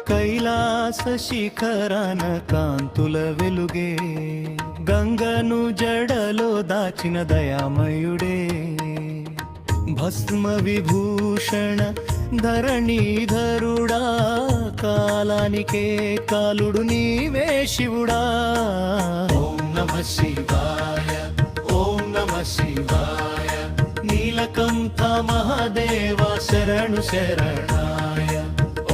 కైలాస శిఖరాన కాంతుల వెలుగే, గంగను జడలో దాచిన దయామయుడే. భస్మ విభూషణ ధరణీధరుడా, కాలానికే కాలుడు నీవే శివుడా. ఓం నమః శివాయ, ఓం నమః శివాయ, నీలకంఠ మహాదేవ శరణు శరణాయ.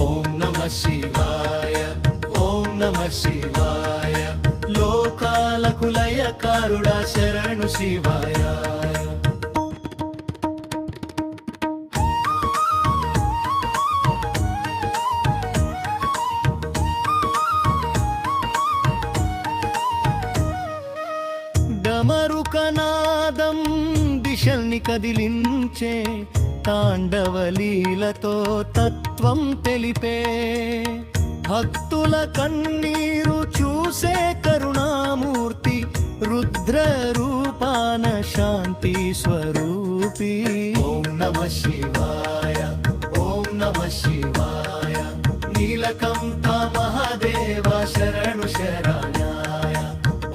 ఓం నమః శివాయ, ఓం నమః శివాయ, లోకాలకు లయకారుడా శరణు శివాయ. డమరుకనాదం దిశల్ని కదిలించే, తాండవలీలతో తత్వం తెలిపే, భక్తుల కన్నీరు చూసే కరుణామూర్తి, రుద్ర రూపాన శాంతి స్వరూపి. ఓం నమః శివాయ, ఓం నమః శివాయ, నీలకంఠ మహాదేవ శరణు శరణాయ.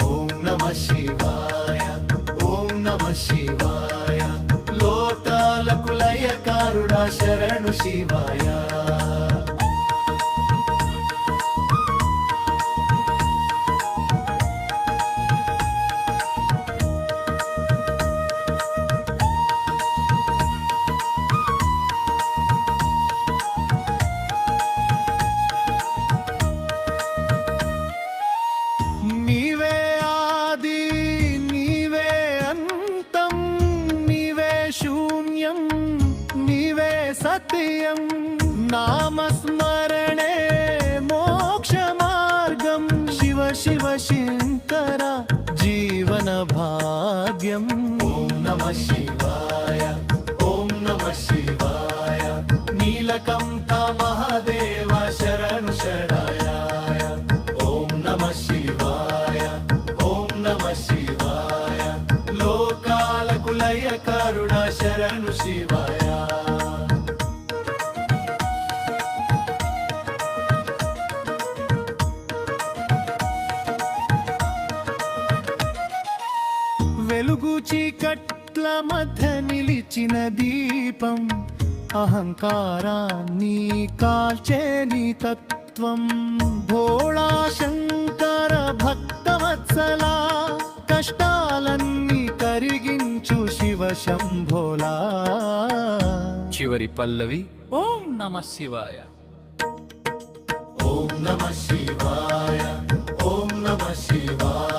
ఓం నమః శివాయ, ఓం నమః శివాయ, లోకాలకు లయకారుడా శరణు శివాయ. నీవే ఆది, నీవే అంతం, నీవే శూన్యం, నీవే సత్యం. నామస్మరణే మోక్ష మార్గం, శివ శివ శంకర జీవన భాగ్యం. ఓం నమః శివాయ, ఓం నమః శివాయ, నీలకంఠ మహాదేవ శరణు శరణాయ. ఓం నమః శివాయ, ఓం నమః శివాయ, లోకాలకు లయకారుడా శరణు శివాయ. వెలుగు చీకట్ల మధ్య నిలిచిన దీపం, అహంకారాన్ని కాల్చే నీ తత్వం. భోళా శంకర భక్తవత్సల, కష్టాలన్నీ కరిగించు శివ శంభోలా. చివరి పల్లవి ఓం నమః శివాయ. ఓం నమః శివాయ, ఓం నమః శివాయ,